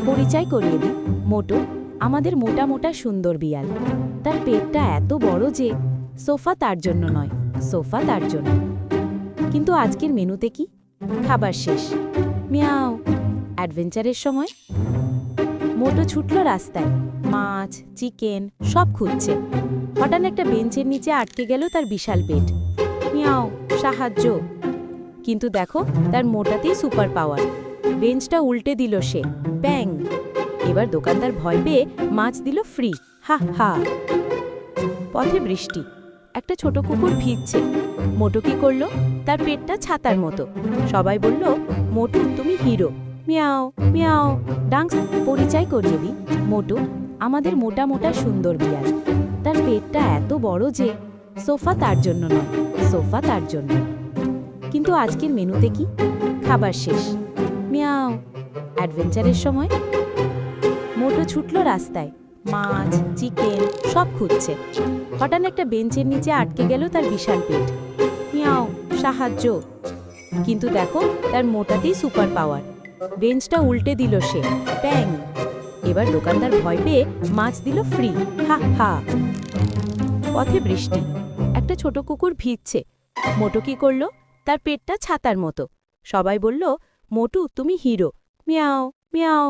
পরিচয় করিয়ে দিই, মোটু আমাদের মোটা মোটা সুন্দর বিড়াল। তার পেটটা এত বড় যে সোফা তার জন্য নয়, সোফা তার জন্য। কিন্তু আজকের মেনুতে কি? খাবার শেষ, মিয়াও। অ্যাডভেঞ্চারের সময় মোটু ছুটল রাস্তায়, মাছ চিকেন সব খুঁজছে। হঠাৎ একটা বেঞ্চের নিচে আটকে গেল তার বিশাল পেট। মিয়াও, সাহায্য। কিন্তু দেখো, তার মোটাতেই সুপার পাওয়ার। বেঞ্চটা উল্টে দিল সে, ব্যাং। এবার দোকানদার ভয় পেয়ে মাছ দিল ফ্রি, হা হা। পথে বৃষ্টি, একটা ছোট কুকুর ভিজছে। মোটু কি করলো? তার পেটটা ছাতার মতো। সবাই বলল, মোটু তুমি হিরো। Miao Miao. ডান্স পরিচয় করিয়ে দিই, মোটু আমাদের মোটা মোটা সুন্দর বিড়াল। তার পেটটা এত বড় যে সোফা তার জন্য নয়, সোফা তার জন্য। কিন্তু আজকের মেনুতে কি? খাবার শেষ, মিয়াও। অ্যাডভেঞ্চারের সময় মোটু ছুটল রাস্তায়, মাছ চিকেন সব খুঁজছে। হঠাৎ একটা বেঞ্চের নিচে আটকে গেল তার বিশাল পেট। মিয়াও, সাহায্য। কিন্তু দেখো, তার মোটাতেই সুপার পাওয়ার। বেঞ্চটা উল্টে দিল সে, ব্যাং। এবার দোকানদার ভয় পেয়ে মাছ দিল ফ্রি, হা হা। পথে বৃষ্টি, একটা ছোট কুকুর ভিজছে। মোটু কি করলো? তার পেটটা ছাতার মতো। সবাই বলল, মোটু তুমি হিরো। Miao Miao.